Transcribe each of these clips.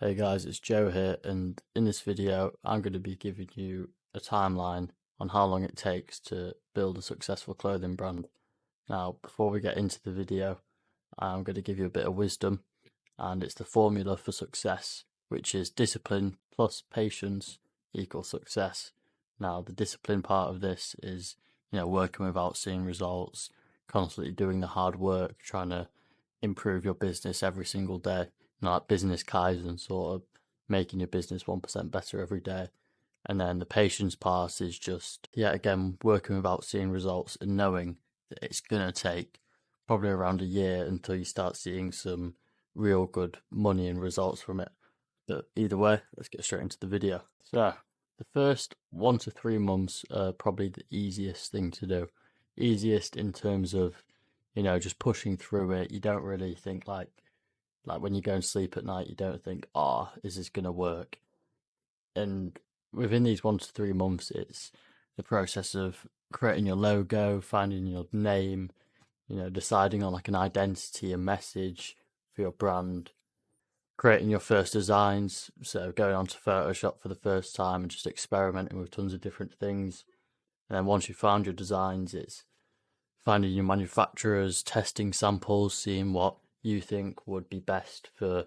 Hey guys, it's Joe here, and in this video, I'm going to be giving you a timeline on how long it takes to build a successful clothing brand. Now, before we get into the video, I'm going to give you a bit of wisdom, and it's the formula for success, which is discipline plus patience equals success. Now, the discipline part of this is, working without seeing results, constantly doing the hard work, trying to improve your business every single day, like business kaizen, sort of making your business 1% better every day. And then the patience part is just, again, working without seeing results and knowing that it's going to take probably around a year until you start seeing some real good money and results from it. But either way, let's get straight into the video. So, the first 1 to 3 months are probably the easiest thing to do. Easiest in terms of, just pushing through it. You don't really think like when you go and sleep at night, you don't think, oh, is this going to work? And within these 1 to 3 months, it's the process of creating your logo, finding your name, deciding on like an identity, a message for your brand, creating your first designs. So going onto Photoshop for the first time and just experimenting with tons of different things. And then once you found your designs, it's finding your manufacturers, testing samples, seeing what you think would be best for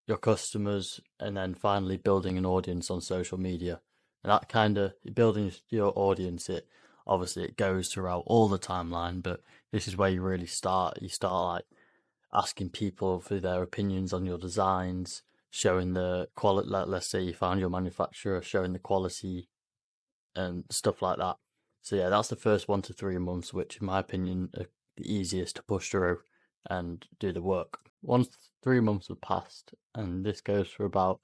your customers, and then finally building an audience on social media. And that kind of building your audience, it obviously it goes throughout all the timeline, but this is where you really start. You start like asking people for their opinions on your designs, showing the quality. Let's say you found your manufacturer, showing the quality and stuff like that. So yeah, that's the first 1 to 3 months, which in my opinion are the easiest to push through and do the work. Once 3 months have passed, and this goes for about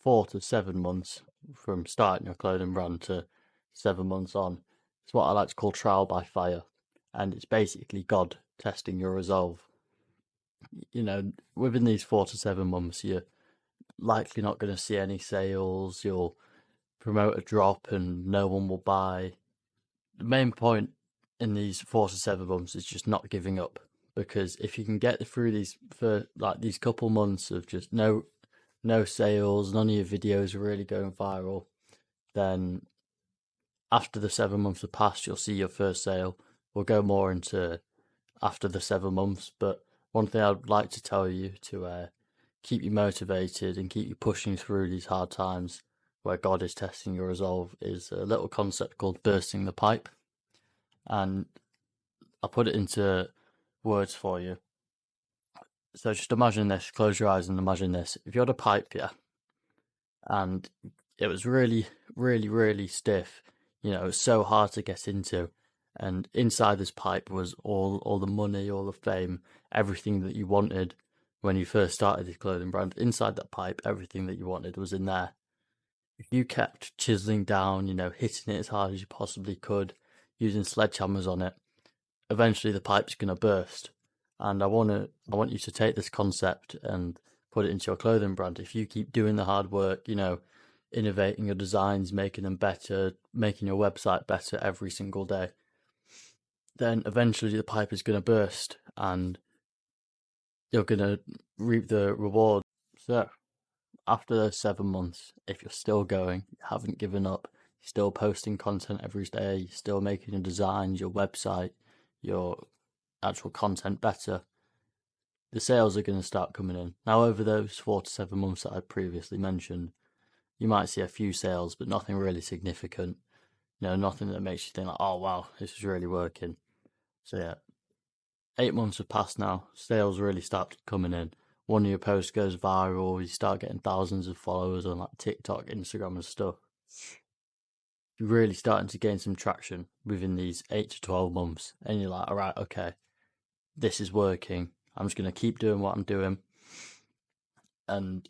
4 to 7 months from starting your clothing brand to 7 months on. It's what I like to call trial by fire, and it's basically God testing your resolve. Within these 4 to 7 months, you're likely not going to see any sales. You'll promote a drop and no one will buy. The main point in these 4 to 7 months is just not giving up, because if you can get through these for like these couple months of just no sales, none of your videos are really going viral, then after the 7 months have passed, you'll see your first sale. We'll go more into after the 7 months, but one thing I'd like to tell you to keep you motivated and keep you pushing through these hard times where God is testing your resolve is a little concept called bursting the pipe. And I'll put it into words for you. So just imagine this, close your eyes and imagine this. If you had a pipe, yeah, and it was really, really, really stiff, it was so hard to get into. And inside this pipe was all the money, all the fame, everything that you wanted when you first started this clothing brand. Inside that pipe, everything that you wanted was in there. If you kept chiseling down, hitting it as hard as you possibly could, using sledgehammers on it, eventually the pipe's going to burst. And I want you to take this concept and put it into your clothing brand. If you keep doing the hard work, innovating your designs, making them better, making your website better every single day, then eventually the pipe is going to burst and you're going to reap the reward. So after those 7 months, if you're still going, you haven't given up, you're still posting content every day, you're still making your designs, your website, your actual content better, the sales are going to start coming in. Now, over those 4 to 7 months that I previously mentioned, you might see a few sales, but nothing really significant. Nothing that makes you think like, oh wow, this is really working. So yeah, 8 months have passed now. Sales really start coming in. One of your posts goes viral. You start getting thousands of followers on like TikTok, Instagram, and stuff. You're really starting to gain some traction within these 8 to 12 months, and you're like, all right, okay, this is working. I'm just going to keep doing what I'm doing and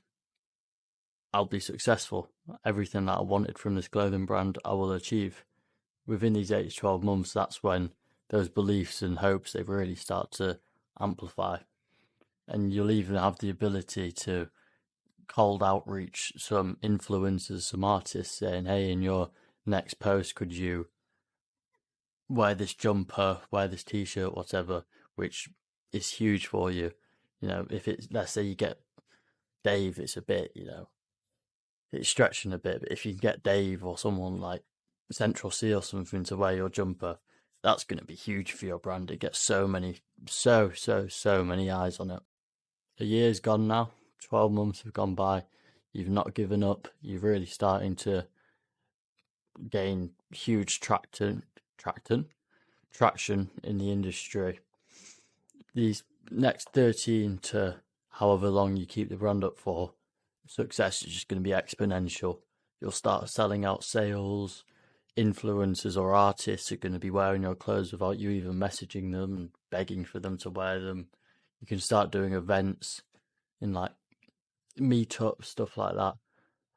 I'll be successful. Everything that I wanted from this clothing brand, I will achieve. Within these 8 to 12 months, that's when those beliefs and hopes, they really start to amplify. And you'll even have the ability to cold outreach some influencers, some artists saying, hey, in your next post, could you wear this jumper, wear this t-shirt, whatever, which is huge for you. If it's, let's say you get Dave, it's a bit, it's stretching a bit. But if you can get Dave or someone like Central C or something to wear your jumper, that's going to be huge for your brand. It gets so many eyes on it. A year's gone now. 12 months have gone by. You've not given up. You're really starting to gain huge traction in the industry. These next 13 to however long you keep the brand up for, success is just going to be exponential. You'll start selling out sales. Influencers or artists are going to be wearing your clothes without you even messaging them and begging for them to wear them. You can start doing events in like meetups, stuff like that.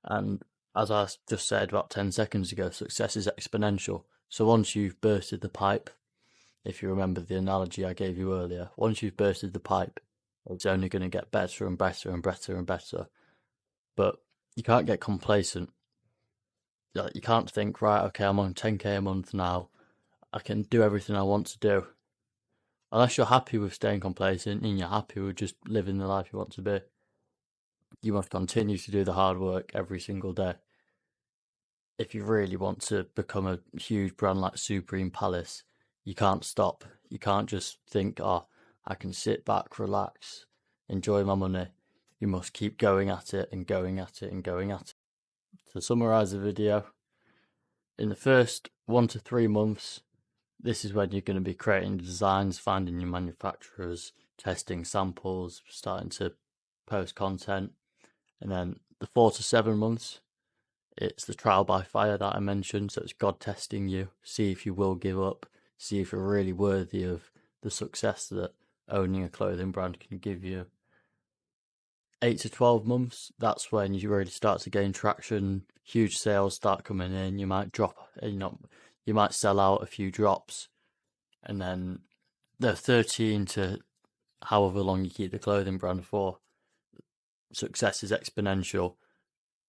And as I just said about 10 seconds ago, success is exponential. So once you've bursted the pipe, if you remember the analogy I gave you earlier, once you've bursted the pipe, it's only going to get better and better and better and better. But you can't get complacent. You can't think, right, okay, I'm on 10k a month now. I can do everything I want to do. Unless you're happy with staying complacent and you're happy with just living the life you want to be, you must continue to do the hard work every single day. If you really want to become a huge brand like Supreme Palace, you can't stop. You can't just think, oh, I can sit back, relax, enjoy my money. You must keep going at it and going at it and going at it. To summarize the video, in the first 1 to 3 months, this is when you're going to be creating designs, finding your manufacturers, testing samples, starting to post content. And then the 4 to 7 months, it's the trial by fire that I mentioned. So it's God testing you, see if you will give up, see if you're really worthy of the success that owning a clothing brand can give you. 8 to 12 months, that's when you really start to gain traction. Huge sales start coming in. You might you might sell out a few drops. And then the 13 to however long you keep the clothing brand for, success is exponential.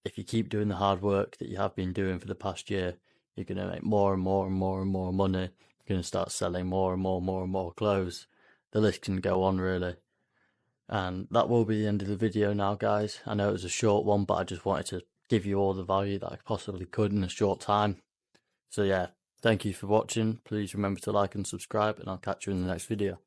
If you keep doing the hard work that you have been doing for the past year, you're going to make more and more and more and more money. You're going to start selling more and more clothes. The list can go on, really. And that will be the end of the video now, guys. I know it was a short one, but I just wanted to give you all the value that I possibly could in a short time. So yeah, thank you for watching. Please remember to like and subscribe, and I'll catch you in the next video.